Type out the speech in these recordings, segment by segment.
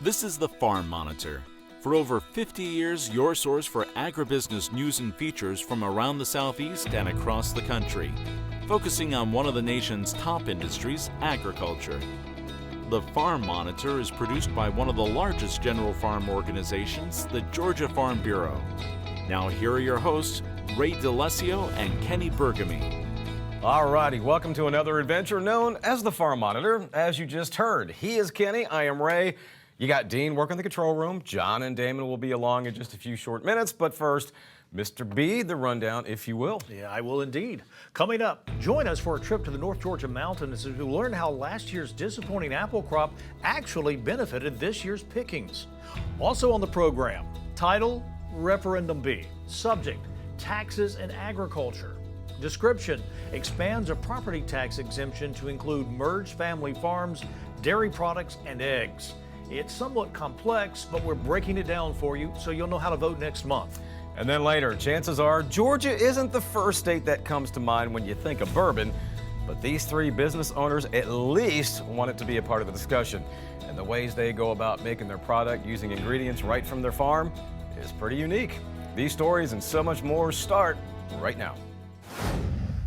This is the Farm Monitor. For over 50 years, your source for agribusiness news and features from around the Southeast and across the country, focusing on one of the nation's top industries, agriculture. The Farm Monitor is produced by one of the largest general farm organizations, the Georgia Farm Bureau. Now here are your hosts, Ray DeLesio and Kenny Bergamy. All righty, welcome to another adventure known as the Farm Monitor. As you just heard, he is Kenny, I am Ray. You got Dean working the control room. John and Damon will be along in just a few short minutes. But first, Mr. B, the rundown, if you will. Yeah, I will indeed. Coming up, join us for a trip to the North Georgia mountains to learn how last year's disappointing apple crop actually benefited this year's pickings. Also on the program, title, Referendum B. Subject, taxes and agriculture. Description, expands a property tax exemption to include merged family farms, dairy products, and eggs. It's somewhat complex, but we're breaking it down for you so you'll know how to vote next month. And then later, chances are Georgia isn't the first state that comes to mind when you think of bourbon, but these three business owners at least want it to be a part of the discussion. And the ways they go about making their product using ingredients right from their farm is pretty unique. These stories and so much more start right now.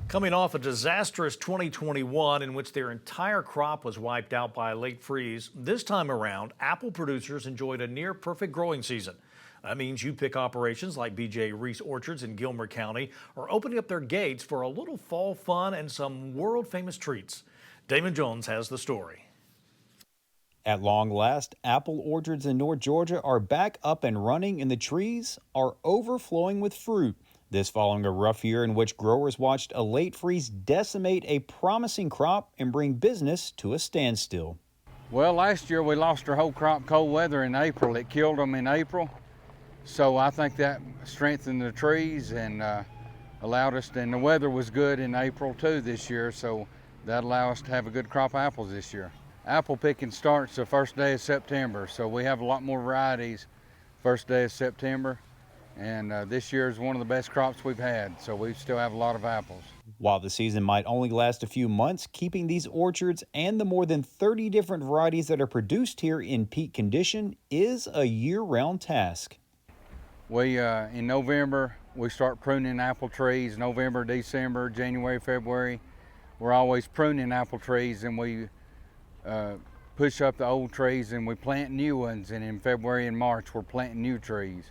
Coming off a disastrous 2021 in which their entire crop was wiped out by a late freeze, this time around, apple producers enjoyed a near-perfect growing season. That means you pick operations like B.J. Reese Orchards in Gilmer County are opening up their gates for a little fall fun and some world-famous treats. Damon Jones has the story. At long last, apple orchards in North Georgia are back up and running and the trees are overflowing with fruit. This following a rough year in which growers watched a late freeze decimate a promising crop and bring business to a standstill. Well, last year we lost our whole crop cold weather in April. It killed them in April. So I think that strengthened the trees and allowed us, and the weather was good in April too this year, so that allowed us to have a good crop of apples this year. Apple picking starts the first day of September, so we have a lot more varieties first day of September. And this year is one of the best crops we've had, so we still have a lot of apples. While the season might only last a few months, keeping these orchards and the more than 30 different varieties that are produced here in peak condition is a year-round task. We, in November, we start pruning apple trees. November, December, January, February, we're always pruning apple trees, and we push up the old trees and we plant new ones, and in February and March we're planting new trees.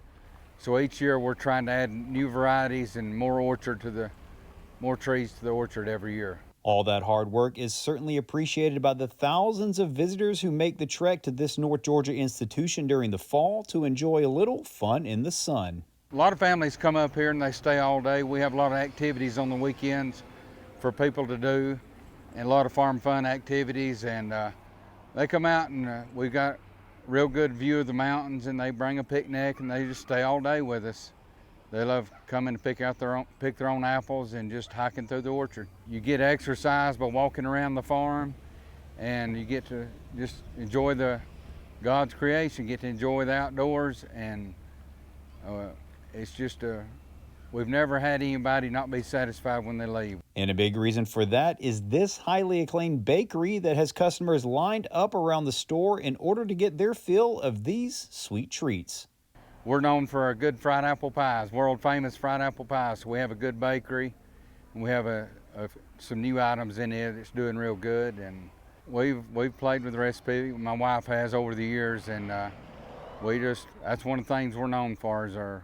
So each year we're trying to add new varieties and more trees to the orchard every year. All that hard work is certainly appreciated by the thousands of visitors who make the trek to this North Georgia institution during the fall to enjoy a little fun in the sun. A lot of families come up here and they stay all day. We have a lot of activities on the weekends for people to do, and a lot of farm fun activities, and they come out and we've got real good view of the mountains, and they bring a picnic and they just stay all day with us. They love coming to pick their own apples and just hiking through the orchard. You get exercise by walking around the farm, and you get to just enjoy God's creation, get to enjoy the outdoors, and it's just we've never had anybody not be satisfied when they leave. And a big reason for that is this highly acclaimed bakery that has customers lined up around the store in order to get their fill of these sweet treats. We're known for our good fried apple pies, world famous fried apple pies. So we have a good bakery, and we have some new items in it that's doing real good. And we've played with the recipe. My wife has over the years, and that's one of the things we're known for is our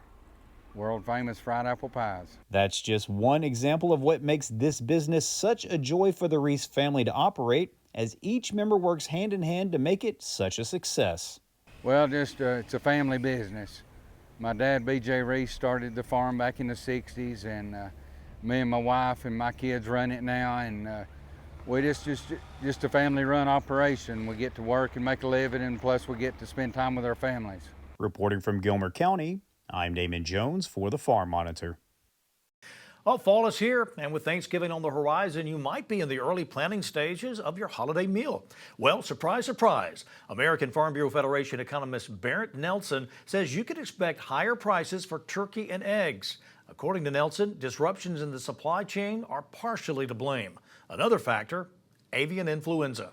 world famous fried apple pies. That's just one example of what makes this business such a joy for the Reese family to operate, as each member works hand in hand to make it such a success. Well, it's a family business. My dad, B.J. Reese, started the farm back in the 60s, and me and my wife and my kids run it now, and we just a family-run operation. We get to work and make a living, and plus we get to spend time with our families. Reporting from Gilmer County, I'm Damon Jones for the Farm Monitor. Well, fall is here, and with Thanksgiving on the horizon, you might be in the early planning stages of your holiday meal. Well, surprise, surprise, American Farm Bureau Federation economist Barrett Nelson says you can expect higher prices for turkey and eggs. According to Nelson, disruptions in the supply chain are partially to blame. Another factor, avian influenza.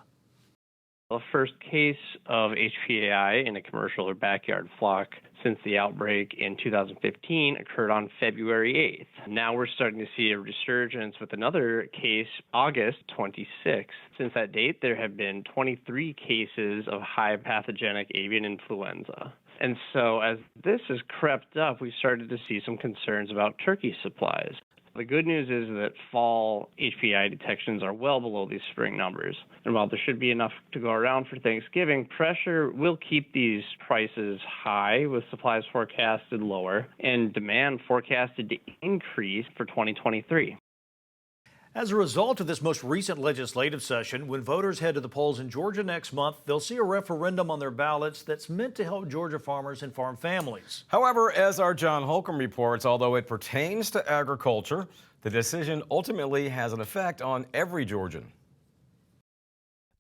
The first case of HPAI in a commercial or backyard flock since the outbreak in 2015 occurred on February 8th. Now we're starting to see a resurgence with another case August 26th. Since that date, there have been 23 cases of high pathogenic avian influenza. And so as this has crept up, we started to see some concerns about turkey supplies. The good news is that fall HPAI detections are well below these spring numbers. And while there should be enough to go around for Thanksgiving, pressure will keep these prices high with supplies forecasted lower and demand forecasted to increase for 2023. As a result of this most recent legislative session, when voters head to the polls in Georgia next month, they'll see a referendum on their ballots that's meant to help Georgia farmers and farm families. However, as our John Holcomb reports, although it pertains to agriculture, the decision ultimately has an effect on every Georgian.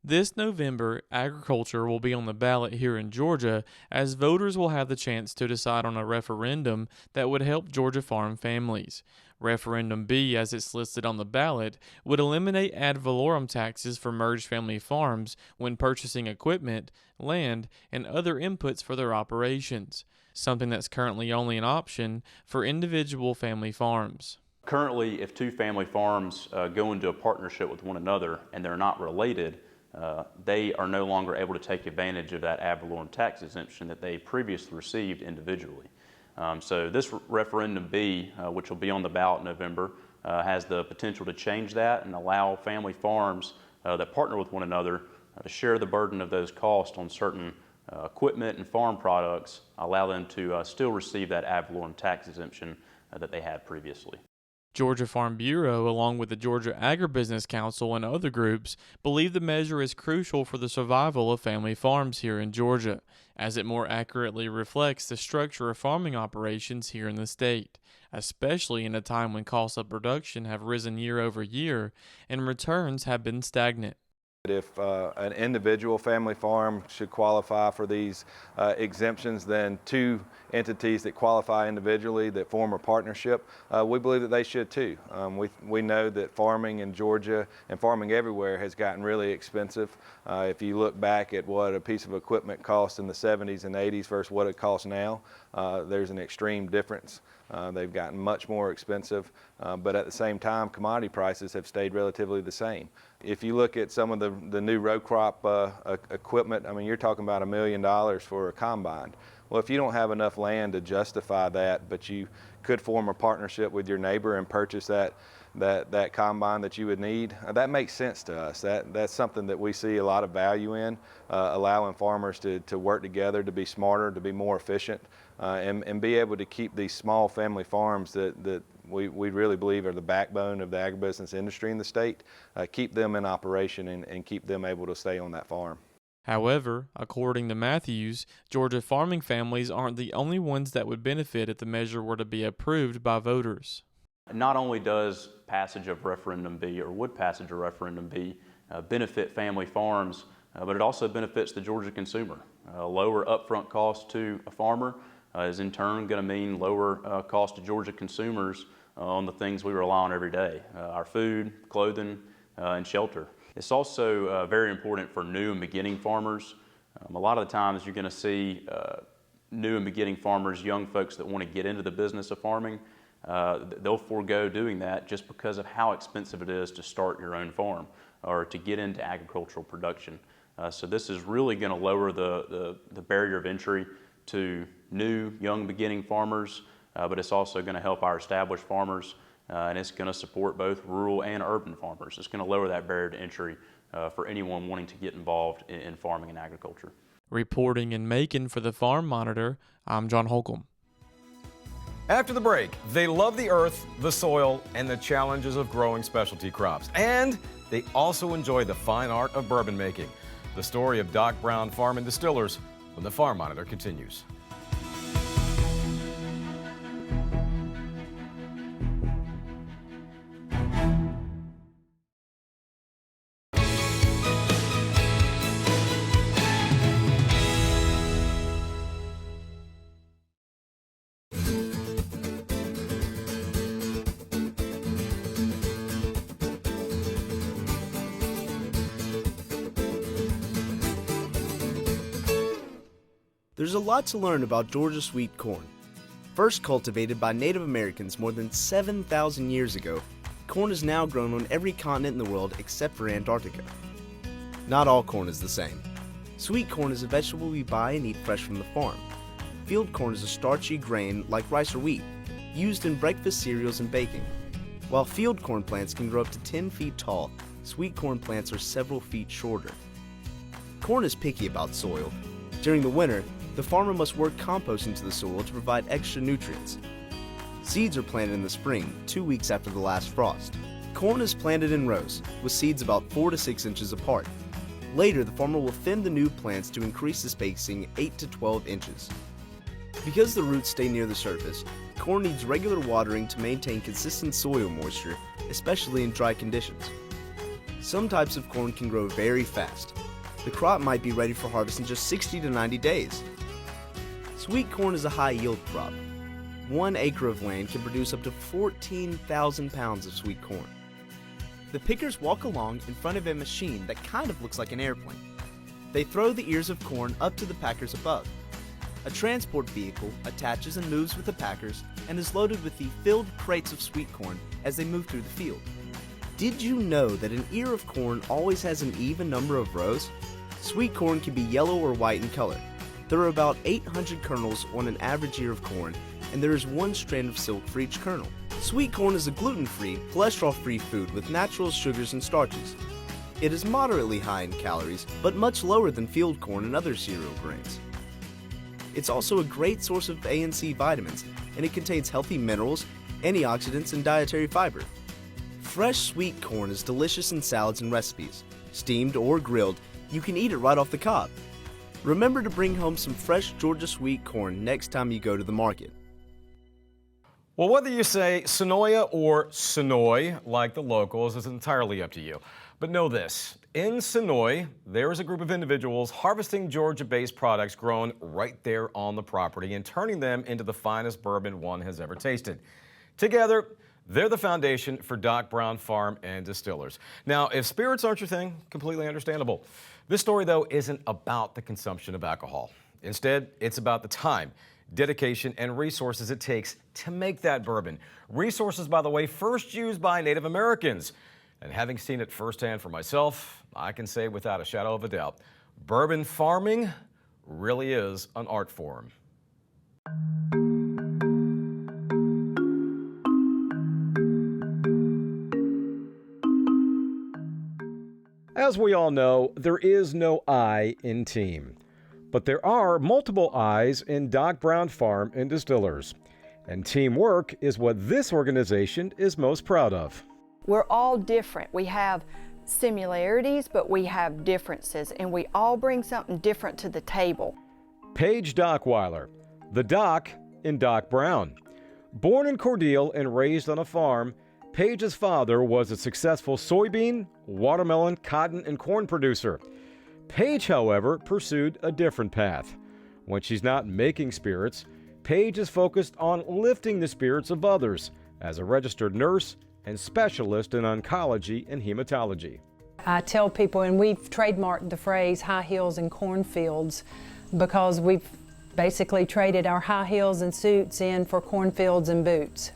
This November, agriculture will be on the ballot here in Georgia, as voters will have the chance to decide on a referendum that would help Georgia farm families. Referendum B, as it's listed on the ballot, would eliminate ad valorem taxes for merged family farms when purchasing equipment, land, and other inputs for their operations, something that's currently only an option for individual family farms. Currently, if two family farms go into a partnership with one another and they're not related, they are no longer able to take advantage of that ad valorem tax exemption that they previously received individually. So this referendum B, which will be on the ballot in November, has the potential to change that and allow family farms that partner with one another to share the burden of those costs on certain equipment and farm products, allow them to still receive that ad valorem tax exemption that they had previously. Georgia Farm Bureau, along with the Georgia Agribusiness Council and other groups, believe the measure is crucial for the survival of family farms here in Georgia, as it more accurately reflects the structure of farming operations here in the state, especially in a time when costs of production have risen year over year and returns have been stagnant. If an individual family farm should qualify for these exemptions, then two entities that qualify individually that form a partnership, we believe that they should too. We know that farming in Georgia and farming everywhere has gotten really expensive. If you look back at what a piece of equipment cost in the 70s and 80s versus what it costs now, there's an extreme difference. They've gotten much more expensive, but at the same time, commodity prices have stayed relatively the same. If you look at some of the new row crop equipment, I mean, you're talking about $1 million for a combine. Well, if you don't have enough land to justify that, but you could form a partnership with your neighbor and purchase that combine that you would need, that makes sense to us. That's something that we see a lot of value in, allowing farmers to work together, to be smarter, to be more efficient, and be able to keep these small family farms that we really believe are the backbone of the agribusiness industry in the state, keep them in operation and keep them able to stay on that farm. However, according to Matthews, Georgia farming families aren't the only ones that would benefit if the measure were to be approved by voters. Not only does passage of referendum B, or would passage of referendum B, benefit family farms, but it also benefits the Georgia consumer. Lower upfront cost to a farmer is in turn going to mean lower cost to Georgia consumers on the things we rely on every day, our food, clothing, and shelter. It's also very important for new and beginning farmers. A lot of the times you're going to see new and beginning farmers, young folks that want to get into the business of farming, they'll forego doing that just because of how expensive it is to start your own farm or to get into agricultural production. So this is really going to lower the barrier of entry to new, young, beginning farmers, but it's also going to help our established farmers, and it's going to support both rural and urban farmers. It's going to lower that barrier to entry for anyone wanting to get involved in farming and agriculture. Reporting in Macon for the Farm Monitor, I'm John Holcomb. After the break, they love the earth, the soil, and the challenges of growing specialty crops. And they also enjoy the fine art of bourbon making. The story of Doc Brown Farm and Distillers when the Farm Monitor continues. There's a lot to learn about Georgia sweet corn. First cultivated by Native Americans more than 7,000 years ago, corn is now grown on every continent in the world except for Antarctica. Not all corn is the same. Sweet corn is a vegetable we buy and eat fresh from the farm. Field corn is a starchy grain like rice or wheat, used in breakfast cereals and baking. While field corn plants can grow up to 10 feet tall, sweet corn plants are several feet shorter. Corn is picky about soil. During the winter, the farmer must work compost into the soil to provide extra nutrients. Seeds are planted in the spring, 2 weeks after the last frost. Corn is planted in rows, with seeds about 4 to 6 inches apart. Later, the farmer will thin the new plants to increase the spacing 8 to 12 inches. Because the roots stay near the surface, corn needs regular watering to maintain consistent soil moisture, especially in dry conditions. Some types of corn can grow very fast. The crop might be ready for harvest in just 60 to 90 days. Sweet corn is a high-yield crop. 1 acre of land can produce up to 14,000 pounds of sweet corn. The pickers walk along in front of a machine that kind of looks like an airplane. They throw the ears of corn up to the packers above. A transport vehicle attaches and moves with the packers and is loaded with the filled crates of sweet corn as they move through the field. Did you know that an ear of corn always has an even number of rows? Sweet corn can be yellow or white in color. There are about 800 kernels on an average ear of corn, and there is 1 strand of silk for each kernel. Sweet corn is a gluten-free, cholesterol-free food with natural sugars and starches. It is moderately high in calories, but much lower than field corn and other cereal grains. It's also a great source of A and C vitamins, and it contains healthy minerals, antioxidants, and dietary fiber. Fresh sweet corn is delicious in salads and recipes. Steamed or grilled, you can eat it right off the cob. Remember to bring home some fresh Georgia sweet corn next time you go to the market. Well, whether you say Sonoya or Sonoy, like the locals, is entirely up to you. But know this, in Sonoy, there is a group of individuals harvesting Georgia-based products grown right there on the property and turning them into the finest bourbon one has ever tasted. Together, they're the foundation for Doc Brown Farm and Distillers. Now, if spirits aren't your thing, completely understandable. This story, though, isn't about the consumption of alcohol. Instead, it's about the time, dedication, and resources it takes to make that bourbon. Resources, by the way, first used by Native Americans. And having seen it firsthand for myself, I can say without a shadow of a doubt, bourbon farming really is an art form. As we all know, there is no I in team. But there are multiple I's in Doc Brown Farm and Distillers. And teamwork is what this organization is most proud of. We're all different. We have similarities, but we have differences, and we all bring something different to the table. Paige Dockweiler, the Doc in Doc Brown. Born in Cordele and raised on a farm, Paige's father was a successful soybean, watermelon, cotton, and corn producer. Paige, however, pursued a different path. When she's not making spirits, Paige is focused on lifting the spirits of others as a registered nurse and specialist in oncology and hematology. I tell people, and we've trademarked the phrase high heels and cornfields because we've basically traded our high heels and suits in for cornfields and boots.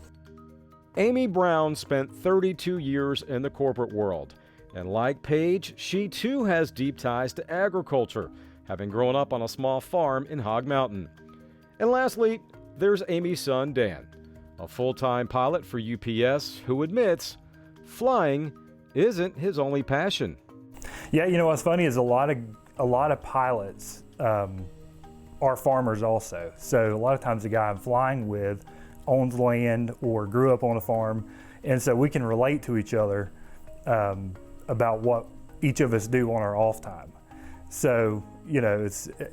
Amy Brown spent 32 years in the corporate world. And like Paige, she too has deep ties to agriculture, having grown up on a small farm in Hog Mountain. And lastly, there's Amy's son, Dan, a full-time pilot for UPS who admits flying isn't his only passion. Yeah, you know what's funny is a lot of pilots are farmers also. So a lot of times the guy I'm flying with owns land or grew up on a farm, and so we can relate to each other about what each of us do on our off time. So, you know,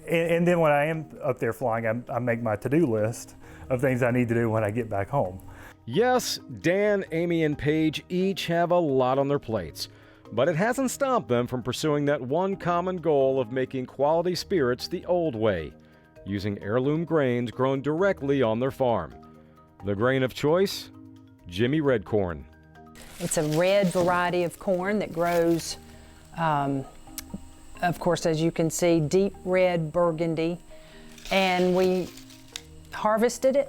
and then when I am up there flying, I make my to-do list of things I need to do when I get back home. Yes, Dan, Amy, and Paige each have a lot on their plates, but it hasn't stopped them from pursuing that one common goal of making quality spirits the old way, using heirloom grains grown directly on their farm. The grain of choice? Jimmy Red Corn. It's a red variety of corn that grows, of course, as you can see, deep red burgundy. and we harvested it.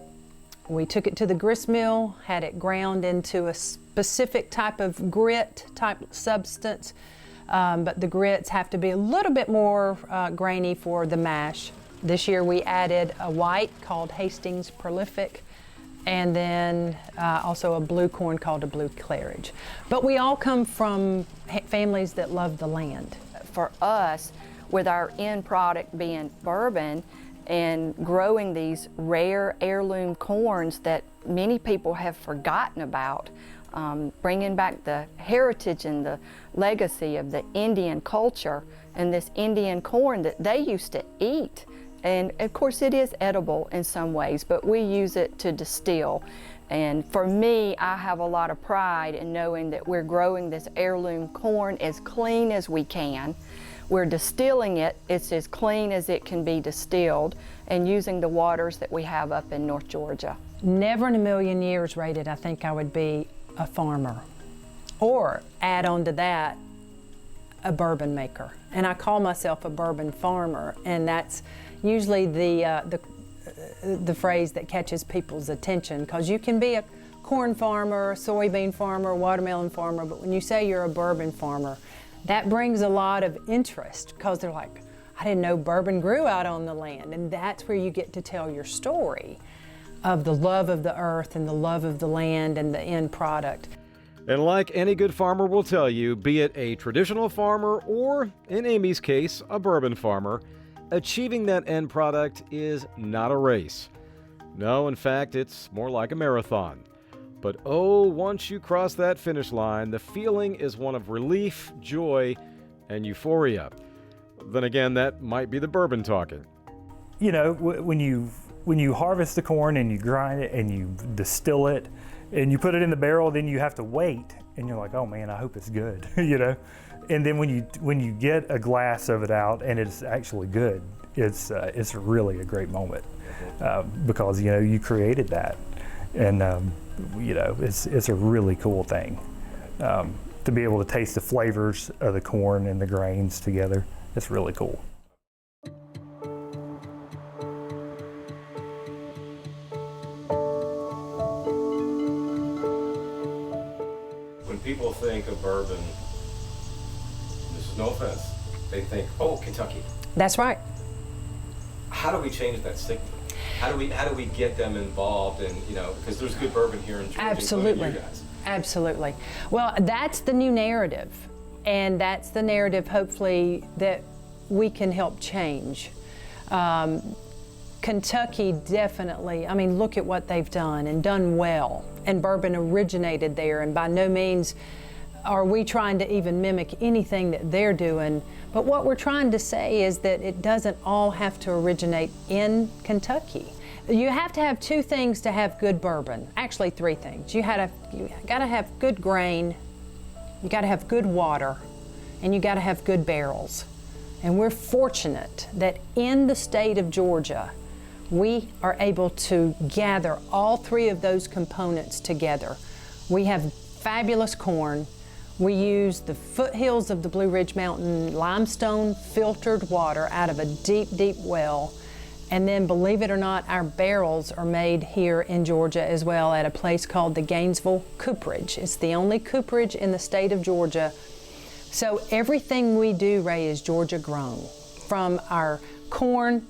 We took it to the grist mill, had it ground into a specific type of grit type substance, but the grits have to be a little bit more grainy for the mash. This year we added a white called Hastings Prolific, and then also a blue corn called a Blue Claridge. But we all come from families that love the land. For us, with our end product being bourbon and growing these rare heirloom corns that many people have forgotten about, bringing back the heritage and the legacy of the Indian culture and this Indian corn that they used to eat. And of course it is edible in some ways, but we use it to distill. And for me, I have a lot of pride in knowing that we're growing this heirloom corn as clean as we can. We're distilling it, it's as clean as it can be distilled, and using the waters that we have up in North Georgia. Never in a million years, Ray, did I think I would be a farmer. Or add on to that, a bourbon maker. And I call myself a bourbon farmer, and that's usually the phrase that catches people's attention, because you can be a corn farmer, a soybean farmer, a watermelon farmer, but when you say you're a bourbon farmer, that brings a lot of interest, because they're like, I didn't know bourbon grew out on the land. And that's where you get to tell your story of the love of the earth and the love of the land and the end product. And like any good farmer will tell you, be it a traditional farmer or, in Amy's case, a bourbon farmer, achieving that end product is not a race. No, in fact, it's more like a marathon. But oh, once you cross that finish line, the feeling is one of relief, joy, and euphoria. Then again, that might be the bourbon talking. You know, when you harvest the corn and you grind it and you distill it and you put it in the barrel, then you have to wait, and you're like, oh man, I hope it's good, you know. And then when you get a glass of it out and it's actually good, it's really a great moment because you know you created that, and you know it's a really cool thing to be able to taste the flavors of the corn and the grains together. It's really cool. When people think of bourbon, this is no offense, they think, oh, Kentucky. That's right. How do we change that stigma? How do we get them involved in, you know, because there's good bourbon here in Georgia. Absolutely. You guys. Absolutely. Well, that's the new narrative, and that's the narrative hopefully that we can help change. Kentucky definitely, I mean, look at what they've done and done well, and bourbon originated there, and by no means are we trying to even mimic anything that they're doing, but what we're trying to say is that it doesn't all have to originate in Kentucky. You have to have two things to have good bourbon, actually three things. You gotta have good grain, you gotta have good water, and you gotta have good barrels. And we're fortunate that in the state of Georgia, we are able to gather all three of those components together. We have fabulous corn. We use the foothills of the Blue Ridge Mountain limestone filtered water out of a deep, deep well. And then, believe it or not, our barrels are made here in Georgia as well at a place called the Gainesville Cooperage. It's the only cooperage in the state of Georgia. So everything we do, Ray, is Georgia grown. From our corn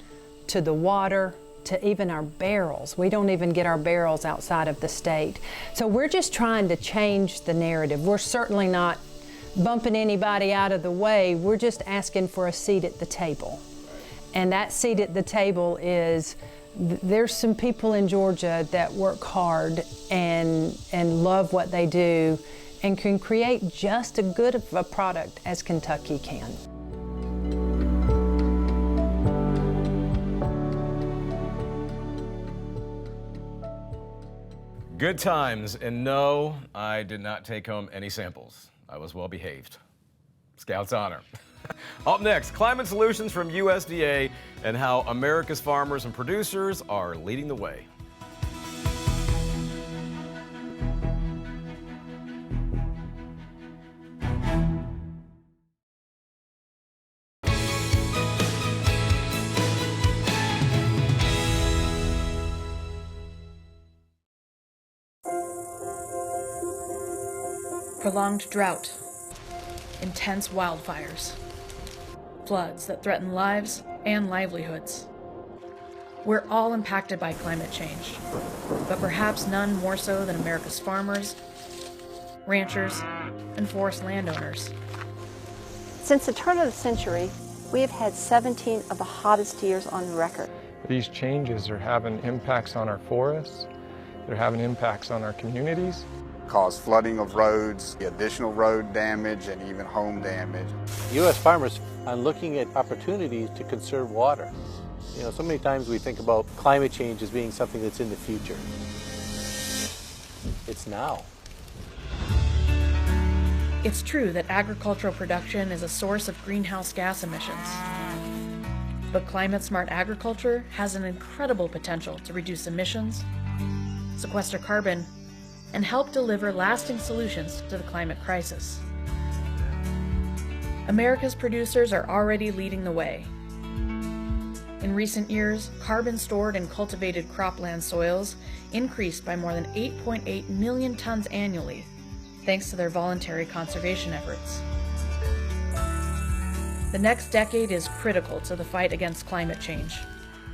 to the water to even our barrels. We don't even get our barrels outside of the state. So we're just trying to change the narrative. We're certainly not bumping anybody out of the way. We're just asking for a seat at the table. And that seat at the table is, there's some people in Georgia that work hard and love what they do and can create just as good of a product as Kentucky can. Good times, and no, I did not take home any samples. I was well behaved. Scout's honor. Up next, climate solutions from USDA and how America's farmers and producers are leading the way. prolonged drought, intense wildfires, floods that threaten lives and livelihoods. We're all impacted by climate change, but perhaps none more so than America's farmers, ranchers, and forest landowners. Since the turn of the century, we have had 17 of the hottest years on record. These changes are having impacts on our forests, they're having impacts on our communities. Cause flooding of roads, additional road damage, and even home damage. U.S. farmers are looking at opportunities to conserve water. You know, so many times we think about climate change as being something that's in the future. It's now. It's true that agricultural production is a source of greenhouse gas emissions. But climate-smart agriculture has an incredible potential to reduce emissions, sequester carbon, and help deliver lasting solutions to the climate crisis. America's producers are already leading the way. In recent years, carbon stored in cultivated cropland soils increased by more than 8.8 million tons annually, thanks to their voluntary conservation efforts. The next decade is critical to the fight against climate change,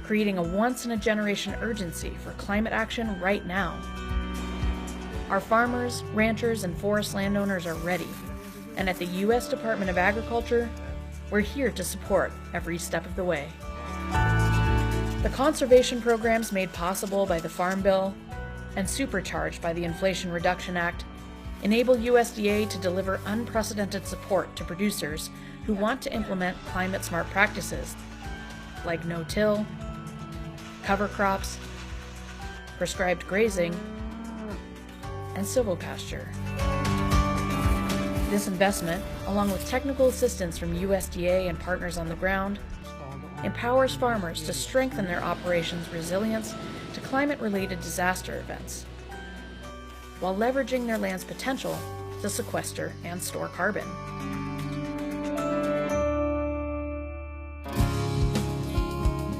creating a once-in-a-generation urgency for climate action right now. Our farmers, ranchers, and forest landowners are ready, and at the U.S. Department of Agriculture, we're here to support every step of the way. The conservation programs made possible by the Farm Bill and supercharged by the Inflation Reduction Act enable USDA to deliver unprecedented support to producers who want to implement climate-smart practices like no-till, cover crops, prescribed grazing, and silvopasture. This investment, along with technical assistance from USDA and partners on the ground, empowers farmers to strengthen their operations' resilience to climate-related disaster events, while leveraging their land's potential to sequester and store carbon.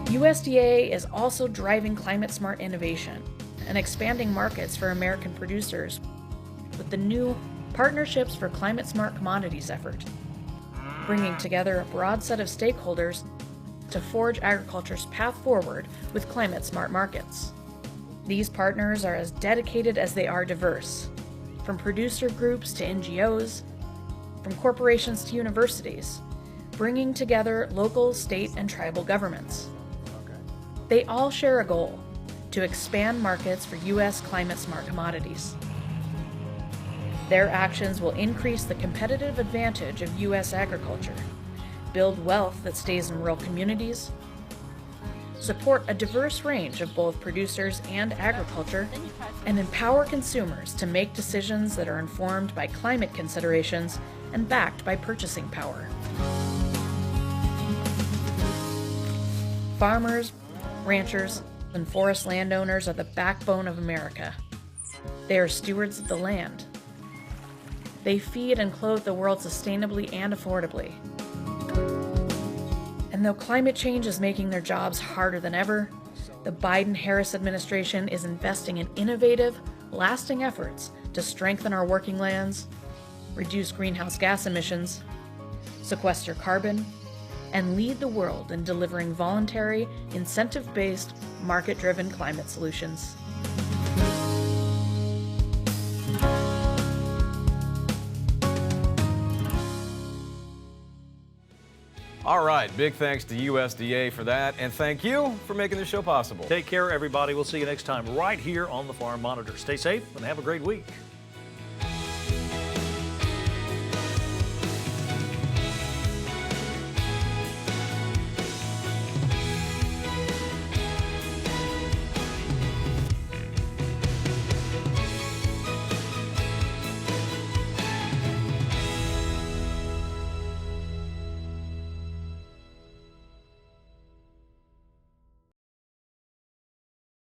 USDA is also driving climate-smart innovation and expanding markets for American producers with the new Partnerships for Climate-Smart Commodities effort, bringing together a broad set of stakeholders to forge agriculture's path forward with climate-smart markets. These partners are as dedicated as they are diverse, from producer groups to NGOs, from corporations to universities, bringing together local, state, and tribal governments. They all share a goal: to expand markets for U.S. climate-smart commodities. Their actions will increase the competitive advantage of U.S. agriculture, build wealth that stays in rural communities, support a diverse range of both producers and agriculture, and empower consumers to make decisions that are informed by climate considerations and backed by purchasing power. Farmers, ranchers, and forest landowners are the backbone of America. They are stewards of the land. They feed and clothe the world sustainably and affordably. And though climate change is making their jobs harder than ever, the Biden-Harris administration is investing in innovative, lasting efforts to strengthen our working lands, reduce greenhouse gas emissions, sequester carbon, and lead the world in delivering voluntary, incentive-based, market-driven climate solutions. All right, big thanks to USDA for that, and thank you for making this show possible. Take care, everybody. We'll see you next time right here on the Farm Monitor. Stay safe and have a great week.